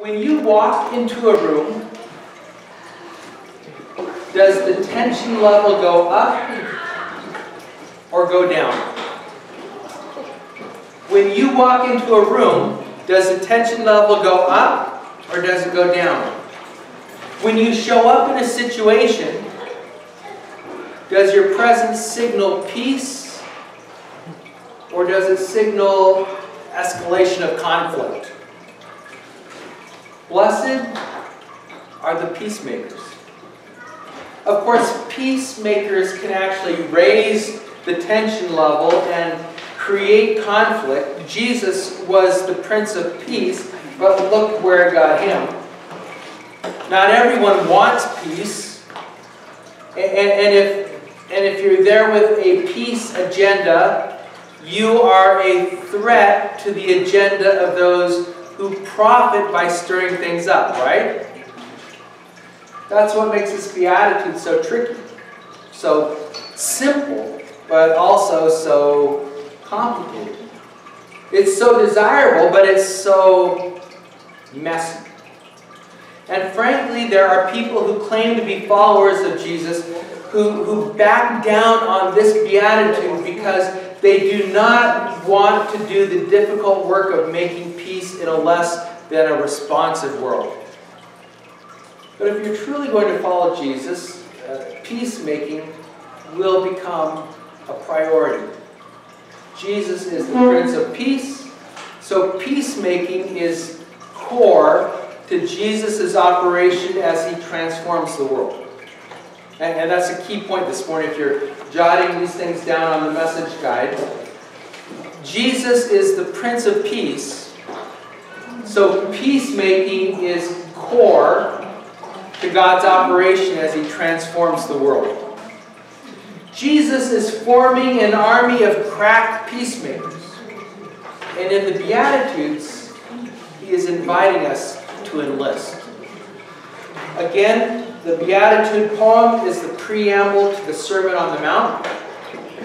When you walk into a room, does the tension level go up or go down? When you walk into a room, does the tension level go up or does it go down? When you show up in a situation, does your presence signal peace or does it signal escalation of conflict? Blessed are the peacemakers. Of course, peacemakers can actually raise the tension level and create conflict. Jesus was the Prince of Peace, but look where it got him. Not everyone wants peace. And if you're there with a peace agenda, you are a threat to the agenda of those who profit by stirring things up, right? That's what makes this beatitude so tricky. So simple, but also so complicated. It's so desirable, but it's so messy. And frankly, there are people who claim to be followers of Jesus who back down on this beatitude because they do not want to do the difficult work of making peace in a less than a responsive world. But if you're truly going to follow Jesus, peacemaking will become a priority. Jesus is the Prince of Peace, so peacemaking is core to Jesus' operation as He transforms the world. And that's a key point this morning if you're jotting these things down on the message guide. Jesus is the Prince of Peace, so peacemaking is core to God's operation as He transforms the world. Jesus is forming an army of crack peacemakers. And in the Beatitudes, He is inviting us to enlist. Again, the Beatitude poem is the preamble to the Sermon on the Mount,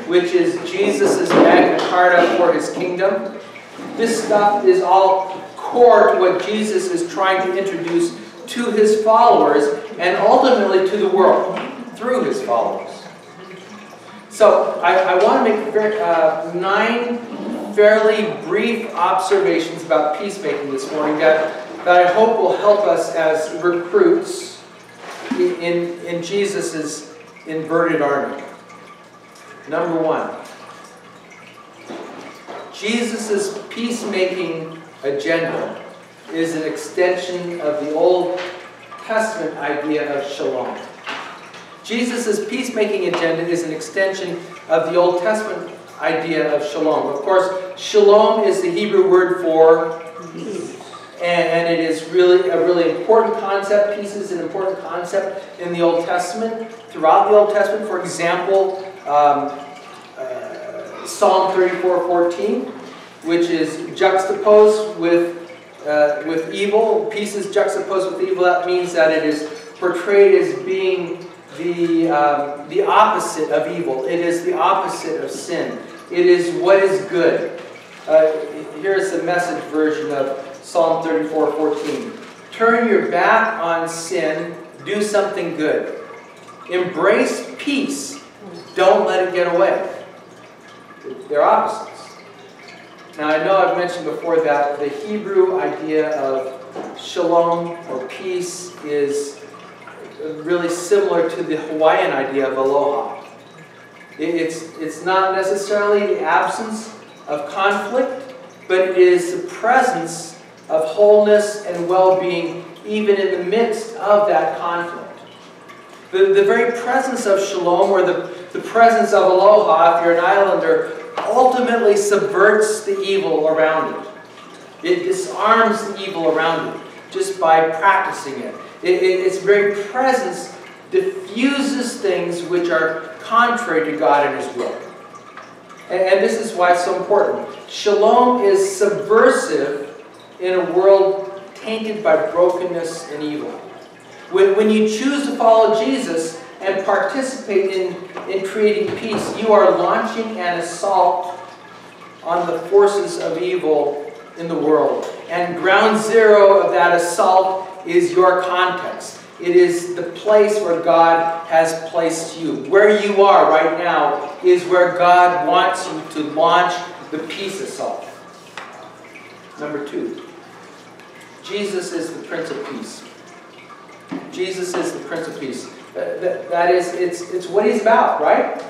which is Jesus' Magna Carta for His kingdom. This stuff is all core to what Jesus is trying to introduce to His followers and ultimately to the world through His followers. So I want to make 9 fairly brief observations about peacemaking this morning that I hope will help us as recruits in Jesus' inverted army. Number 1, Jesus' peacemaking agenda is an extension of the Old Testament idea of shalom. Jesus' peacemaking agenda is an extension of the Old Testament idea of shalom. Of course, shalom is the Hebrew word for peace. And it is really a really important concept. Peace is an important concept in the Old Testament. Throughout the Old Testament, for example, Psalm 34:14, which is juxtaposed with evil. Peace is juxtaposed with evil. That means that it is portrayed as being the opposite of evil. It is the opposite of sin. It is what is good. Here's the Message version of Psalm 34:14. Turn your back on sin, do something good. Embrace peace, don't let it get away. They're opposites. Now I know I've mentioned before that the Hebrew idea of shalom or peace is really similar to the Hawaiian idea of aloha. It's not necessarily the absence of conflict, but it is the presence of wholeness and well-being even in the midst of that conflict. The very presence of shalom, or the presence of aloha, if you're an islander, ultimately subverts the evil around it. It disarms the evil around it just by practicing it. Its very presence diffuses things which are contrary to God and His will. And this is why it's so important. Shalom is subversive in a world tainted by brokenness and evil. When you choose to follow Jesus and participate in creating peace, you are launching an assault on the forces of evil in the world. And ground zero of that assault is your context. It is the place where God has placed you. Where you are right now is where God wants you to launch the peace assault. Number 2, Jesus is the Prince of Peace. Jesus is the Prince of Peace. That is, it's what he's about, right?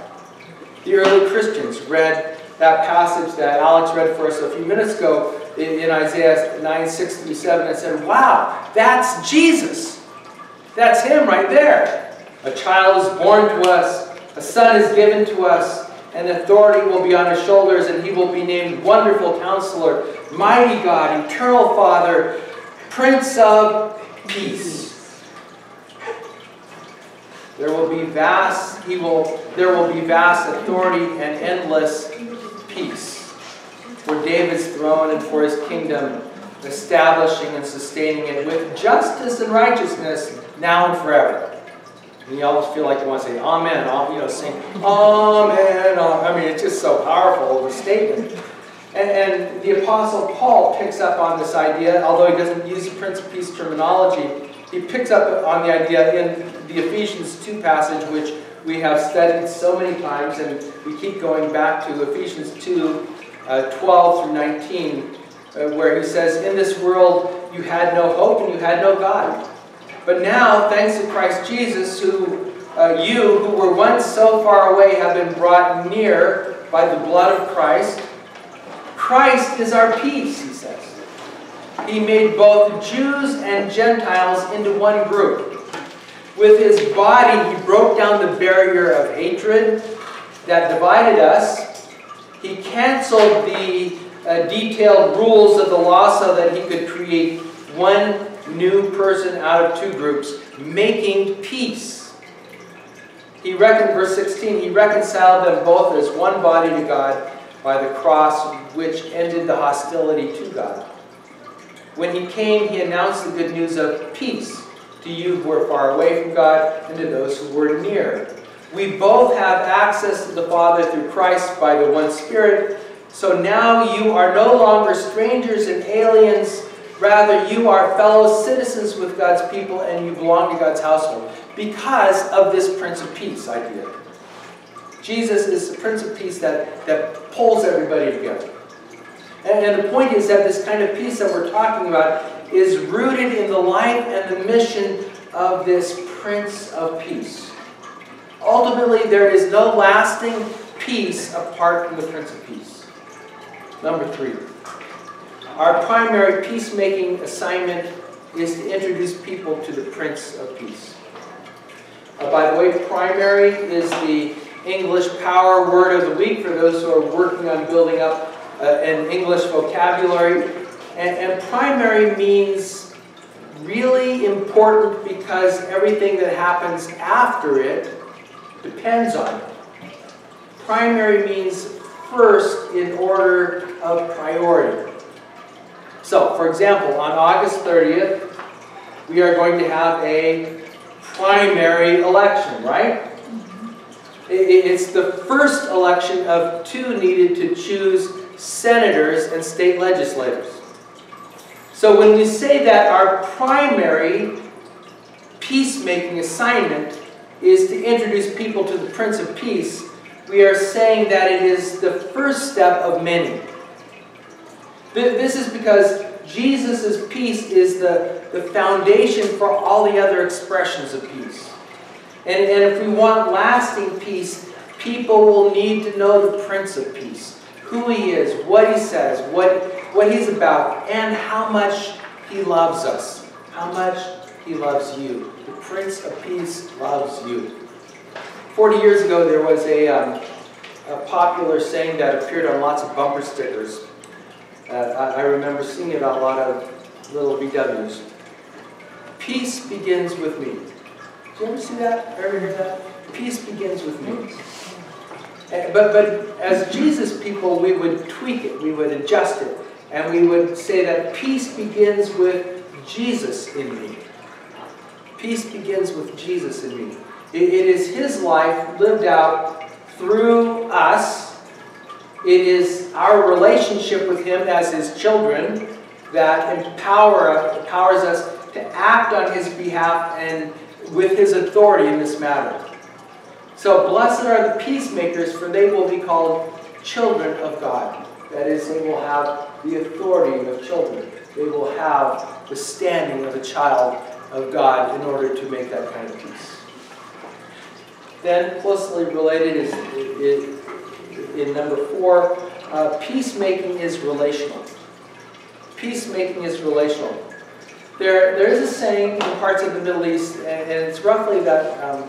The early Christians read that passage that Alex read for us a few minutes ago in Isaiah 9:6-7 and said, wow, that's Jesus. That's him right there. A child is born to us, a son is given to us, and authority will be on his shoulders, and he will be named Wonderful Counselor, Mighty God, Eternal Father, Prince of Peace. There will be vast authority and endless peace for David's throne and for his kingdom, establishing and sustaining it with justice and righteousness now and forever. And you always feel like you want to say amen, sing amen. I mean, it's just so powerful of a statement. And the Apostle Paul picks up on this idea, although he doesn't use the Prince of Peace terminology. He picks up on the idea in the Ephesians 2 passage, which we have studied so many times, and we keep going back to Ephesians 2, 12 through 19, where he says, in this world you had no hope and you had no God. But now, thanks to Christ Jesus, you who were once so far away have been brought near by the blood of Christ. Christ is our peace, he says. He made both Jews and Gentiles into one group. With his body, he broke down the barrier of hatred that divided us. He canceled the detailed rules of the law so that he could create one new person out of two groups, making peace. Verse 16, he reconciled them both as one body to God by the cross, which ended the hostility to God. When he came, he announced the good news of peace to you who were far away from God and to those who were near. We both have access to the Father through Christ by the one Spirit. So now you are no longer strangers and aliens. Rather, you are fellow citizens with God's people and you belong to God's household because of this Prince of Peace idea. Jesus is the Prince of Peace that pulls everybody together. And the point is that this kind of peace that we're talking about is rooted in the life and the mission of this Prince of Peace. Ultimately, there is no lasting peace apart from the Prince of Peace. Number 3. Our primary peacemaking assignment is to introduce people to the Prince of Peace. By the way, primary is the English power word of the week for those who are working on building up an English vocabulary. And primary means really important because everything that happens after it depends on it. Primary means first in order of priority. So, for example, on August 30th, we are going to have a primary election, right? It's the first election of 2 needed to choose senators and state legislators. So when we say that our primary peacemaking assignment is to introduce people to the Prince of Peace, we are saying that it is the first step of many. This is because Jesus' peace is the foundation for all the other expressions of peace. And if we want lasting peace, people will need to know the Prince of Peace, who he is, what he says, what he's about, and how much he loves us, how much he loves you. The Prince of Peace loves you. 40 years ago, there was a popular saying that appeared on lots of bumper stickers. I remember seeing it on a lot of little VWs. Peace begins with me. Did you ever see that? Ever hear that? Peace begins with me. But as Jesus people, we would tweak it, we would adjust it, and we would say that peace begins with Jesus in me. Peace begins with Jesus in me. It is his life lived out through us. It is it's our relationship with Him as His children that empowers us to act on His behalf and with His authority in this matter. So blessed are the peacemakers, for they will be called children of God. That is, they will have the authority of children. They will have the standing of a child of God in order to make that kind of peace. Then, closely related is in number 4, peacemaking is relational. Peacemaking is relational. There is a saying in parts of the Middle East, and it's roughly that,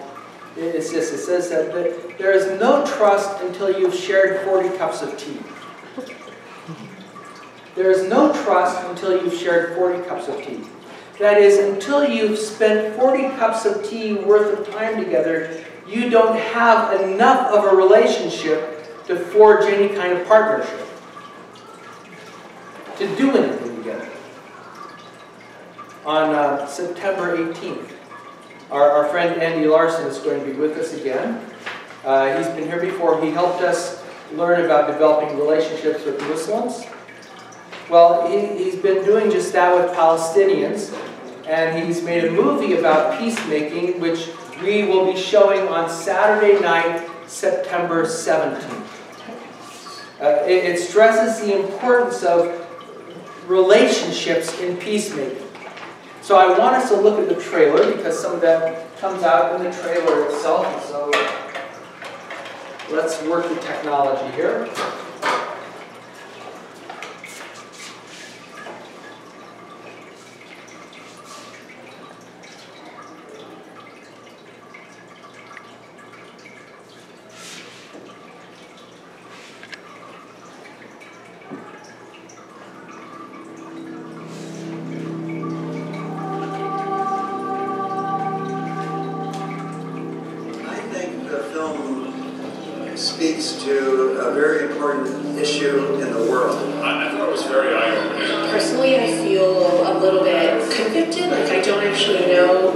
it says that there is no trust until you've shared 40 cups of tea. There is no trust until you've shared 40 cups of tea. That is, until you've spent 40 cups of tea worth of time together, you don't have enough of a relationship to forge any kind of partnership, to do anything together. On September 18th, our friend Andy Larson is going to be with us again. He's been here before. He helped us learn about developing relationships with Muslims. Well, he's been doing just that with Palestinians, and he's made a movie about peacemaking, which we will be showing on Saturday night, September 17th. It stresses the importance of relationships in peacemaking. So I want us to look at the trailer, because some of that comes out in the trailer itself. So let's work the technology here. Speaks to a very important issue in the world. I thought it was very eye-opening. Personally, I feel a little bit convicted, like I don't actually know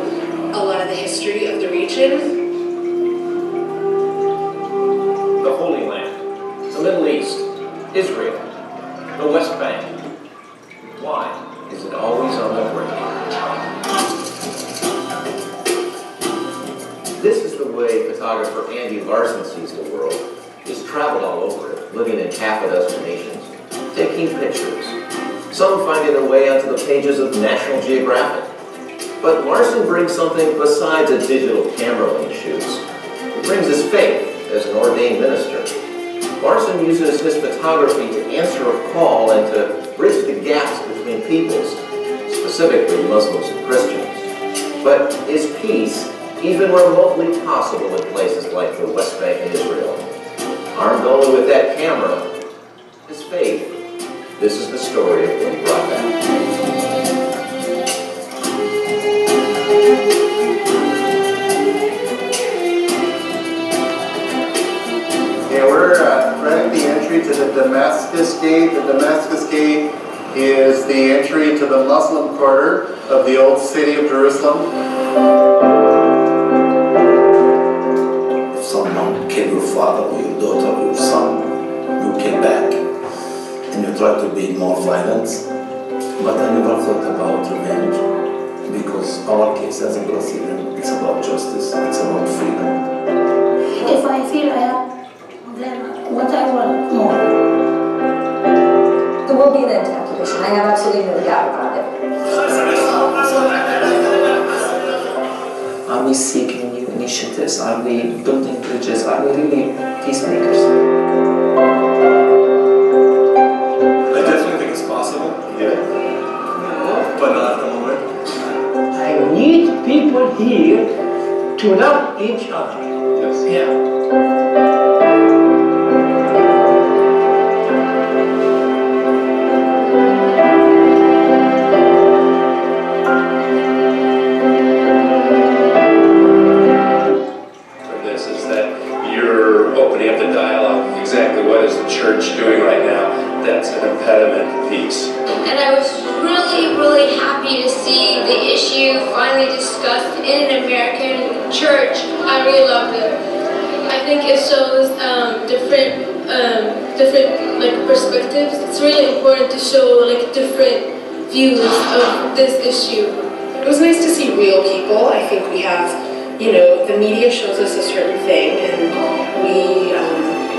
a lot of the history of the region. The Holy Land, the Middle East, Israel, the West Bank. Why is it always on the brink? This is the way photographer Andy Larson sees the world. He's traveled all over it, living in half a dozen nations, taking pictures. Some finding their way onto the pages of National Geographic. But Larson brings something besides a digital camera when he shoots. He brings his faith as an ordained minister. Larson uses his photography to answer a call and to bridge the gaps between peoples, specifically Muslims and Christians. But is peace even remotely possible in places like the West Bank and Israel? Armed only with that camera, his faith. This is the story of what he brought back. Yeah, we're right at the entry to the Damascus Gate. The Damascus Gate is the entry to the Muslim quarter of the old city of Jerusalem. If someone killed your father or your daughter or your son, you kill back. And you try to be more violent. But I never thought about revenge. Because our case as a Brazilian, it's about justice, it's about freedom. If I feel I have then what I want more. There will be an end to occupation. I have absolutely no doubt about it. Are we seeking new initiatives? Are we building bridges? Are we really peacemakers? I definitely think it's possible. Yeah. But not at the moment. I need people here to love each other. Yes. Yeah. Church doing right now that's an impediment to peace. And I was really, really happy to see the issue finally discussed in an American church. I really loved it. I think it shows different different like perspectives. It's really important to show like different views of this issue. It was nice to see real people. I think we have, you know, the media shows us a certain thing, and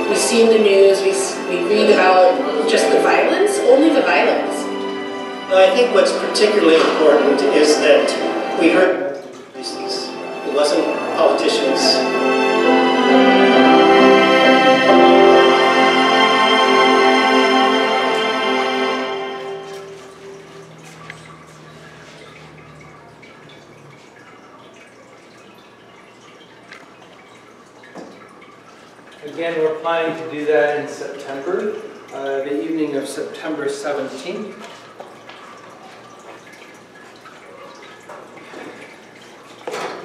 we see in the news, we read about just the violence, only the violence. No, I think what's particularly important is that we heard these things. It wasn't politicians. Again, we're planning to do that in September, the evening of September 17th.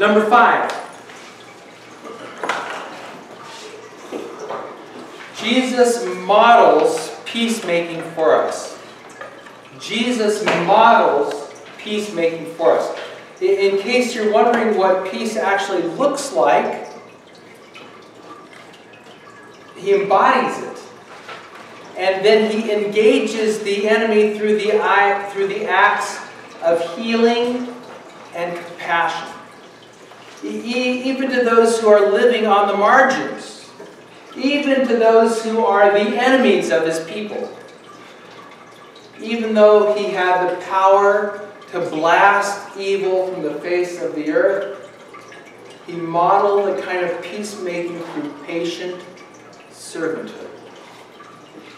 Number 5. Jesus models peacemaking for us. Jesus models peacemaking for us. In case you're wondering what peace actually looks like, he embodies it. And then he engages the enemy through the acts of healing and compassion. Even to those who are living on the margins. Even to those who are the enemies of his people. Even though he had the power to blast evil from the face of the earth, he modeled the kind of peacemaking through patient servanthood.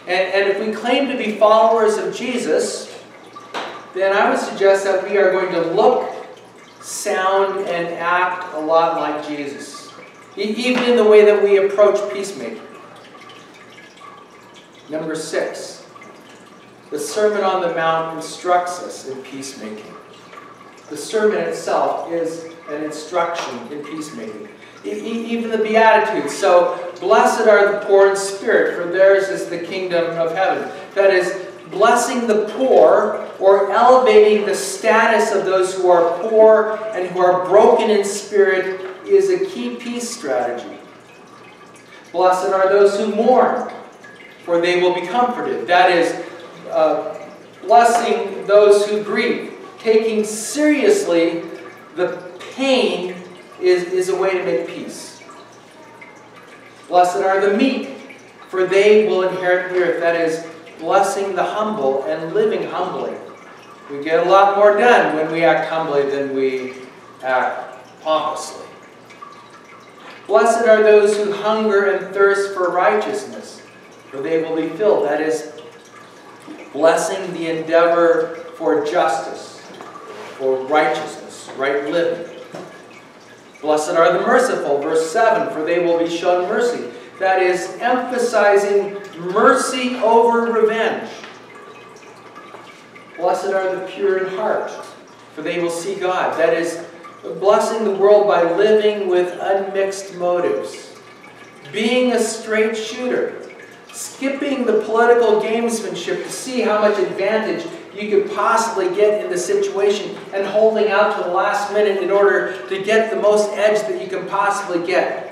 And if we claim to be followers of Jesus, then I would suggest that we are going to look, sound, and act a lot like Jesus. Even in the way that we approach peacemaking. Number 6. The Sermon on the Mount instructs us in peacemaking. The sermon itself is an instruction in peacemaking. Even the Beatitudes. So, blessed are the poor in spirit, for theirs is the kingdom of heaven. That is, blessing the poor, or elevating the status of those who are poor and who are broken in spirit, is a key peace strategy. Blessed are those who mourn, for they will be comforted. That is, blessing those who grieve. Taking seriously the pain is a way to make peace. Blessed are the meek, for they will inherit the earth. That is, blessing the humble and living humbly. We get a lot more done when we act humbly than we act pompously. Blessed are those who hunger and thirst for righteousness, for they will be filled. That is, blessing the endeavor for justice, for righteousness, right living. Blessed are the merciful, verse 7, for they will be shown mercy. That is, emphasizing mercy over revenge. Blessed are the pure in heart, for they will see God. That is, blessing the world by living with unmixed motives. Being a straight shooter. Skipping the political gamesmanship to see how much advantage you could possibly get in the situation and holding out to the last minute in order to get the most edge that you can possibly get.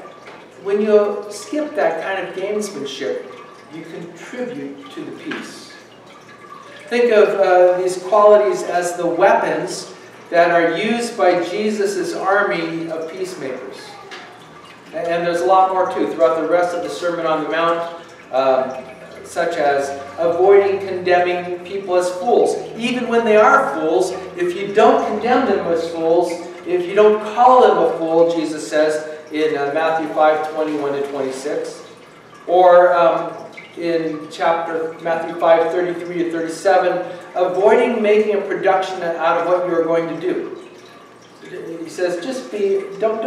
When you skip that kind of gamesmanship, you contribute to the peace. Think of these qualities as the weapons that are used by Jesus' army of peacemakers. And there's a lot more too throughout the rest of the Sermon on the Mount. Such as avoiding condemning people as fools. Even when they are fools, if you don't condemn them as fools, if you don't call them a fool, Jesus says in Matthew 5:21-26, or in Matthew 5:33-37, avoiding making a production out of what you're going to do. He says, don't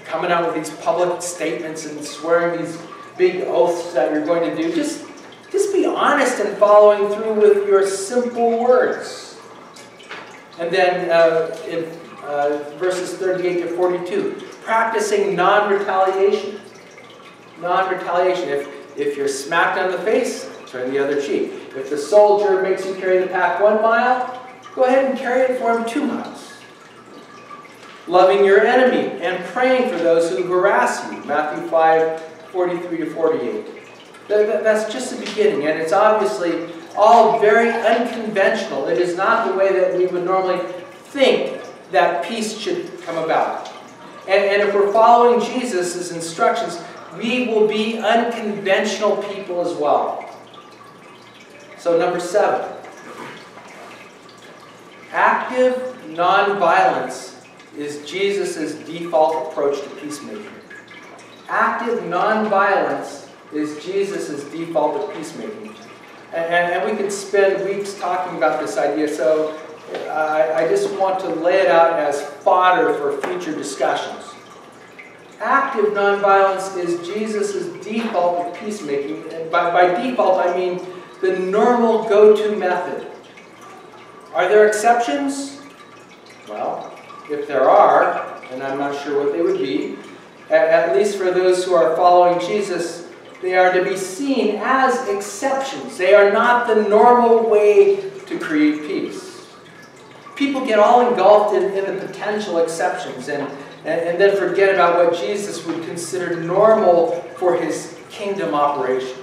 coming out with these public statements and swearing these big oaths that you're going to do. Just be honest and following through with your simple words. And then in verses 38-42, practicing non-retaliation. Non-retaliation. If you're smacked on the face, turn the other cheek. If the soldier makes you carry the pack 1 mile, go ahead and carry it for him 2 miles. Loving your enemy and praying for those who harass you. Matthew 5:14 43 to 48. That's just the beginning, and it's obviously all very unconventional. It is not the way that we would normally think that peace should come about. And if we're following Jesus' instructions, we will be unconventional people as well. So number 7. Active nonviolence is Jesus' default approach to peacemaking. Active nonviolence is Jesus' default of peacemaking. And we could spend weeks talking about this idea, so I just want to lay it out as fodder for future discussions. Active nonviolence is Jesus' default of peacemaking. And by default, I mean the normal go-to method. Are there exceptions? Well, if there are, and I'm not sure what they would be, at least for those who are following Jesus, they are to be seen as exceptions. They are not the normal way to create peace. People get all engulfed in the potential exceptions and then forget about what Jesus would consider normal for his kingdom operation.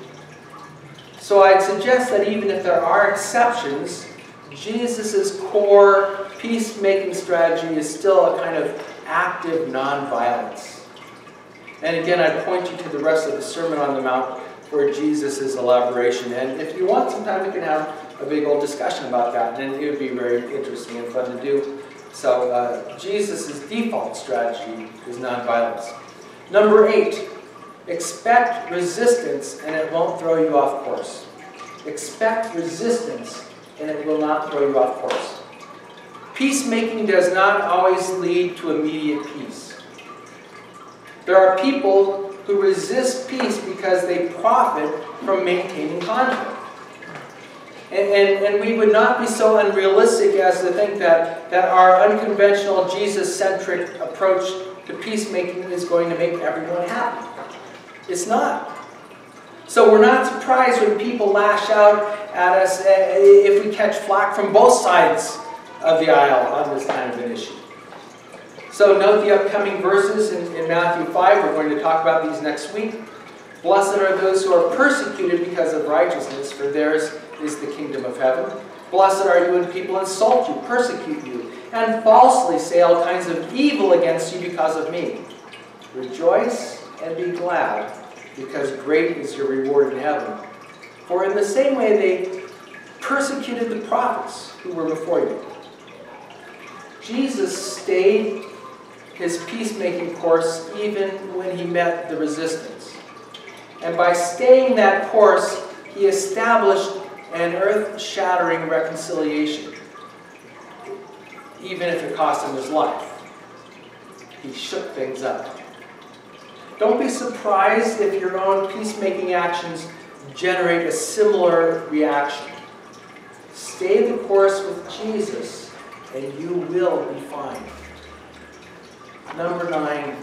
So I'd suggest that even if there are exceptions, Jesus' core peacemaking strategy is still a kind of active nonviolence. And again, I'd point you to the rest of the Sermon on the Mount for Jesus' elaboration. And if you want, sometime we can have a big old discussion about that, and it would be very interesting and fun to do. So Jesus' default strategy is nonviolence. Number 8, expect resistance and it won't throw you off course. Expect resistance and it will not throw you off course. Peacemaking does not always lead to immediate peace. There are people who resist peace because they profit from maintaining conflict. And we would not be so unrealistic as to think that our unconventional Jesus-centric approach to peacemaking is going to make everyone happy. It's not. So we're not surprised when people lash out at us if we catch flack from both sides of the aisle on this kind of an issue. So note the upcoming verses in Matthew 5. We're going to talk about these next week. Blessed are those who are persecuted because of righteousness, for theirs is the kingdom of heaven. Blessed are you when people insult you, persecute you, and falsely say all kinds of evil against you because of me. Rejoice and be glad, because great is your reward in heaven. For in the same way they persecuted the prophets who were before you. Jesus stayed his peacemaking course even when he met the resistance. And by staying that course, he established an earth-shattering reconciliation, even if it cost him his life. He shook things up. Don't be surprised if your own peacemaking actions generate a similar reaction. Stay the course with Jesus, and you will be fine. Number 9,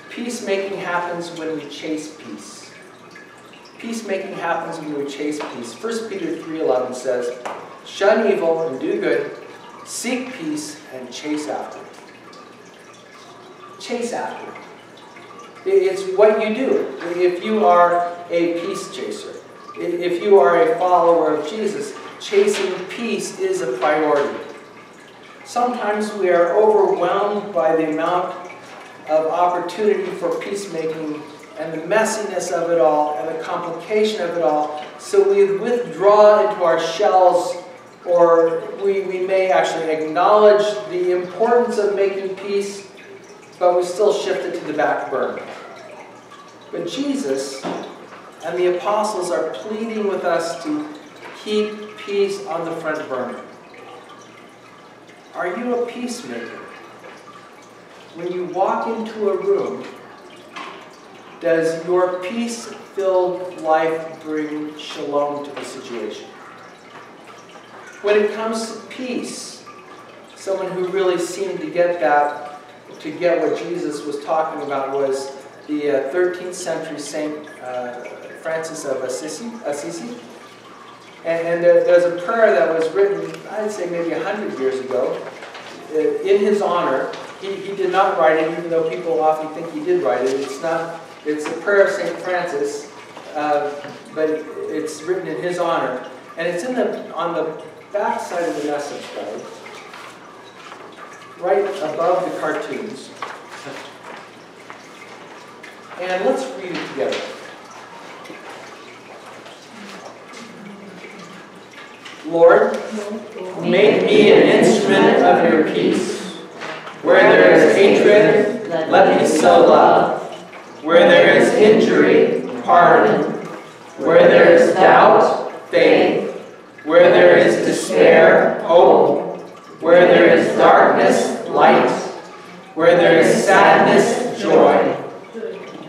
peacemaking happens when we chase peace. Peacemaking happens when we chase peace. 1 Peter 3:11 says, shun evil and do good, seek peace and chase after it. Chase after it. It's what you do if you are a peace chaser. If you are a follower of Jesus, chasing peace is a priority. Sometimes we are overwhelmed by the amount of opportunity for peacemaking and the messiness of it all and the complication of it all, so we withdraw into our shells, or we may actually acknowledge the importance of making peace, but we still shift it to the back burner. But Jesus and the apostles are pleading with us to keep peace on the front burner. Are you a peacemaker? When you walk into a room, does your peace-filled life bring shalom to the situation? When it comes to peace, someone who really seemed to get what Jesus was talking about was the 13th century Saint Francis of Assisi. And there's a prayer that was written, I'd say maybe 100 years ago, in his honor. He did not write it, even though people often think he did write it. It's not It's a prayer of St. Francis, but it's written in his honor. And it's on the back side of the message guide, right above the cartoons. And let's read it together. Lord, make me an instrument of your peace. Where there is hatred, let me sow love. Where there is injury, pardon. Where there is doubt, faith. Where there is despair, hope. Where there is darkness, light. Where there is sadness, joy.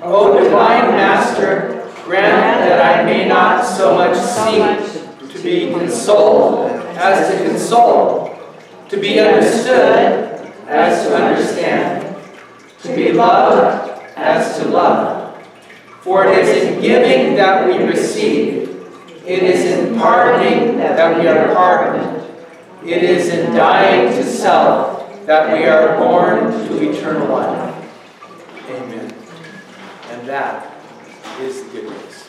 O divine Master, grant that I may not so much seek to be consoled as to console, to be understood as to understand, to be loved as to love. For it is in giving that we receive, it is in pardoning that we are pardoned, it is in dying to self that we are born to eternal life. Amen. And that is the good news.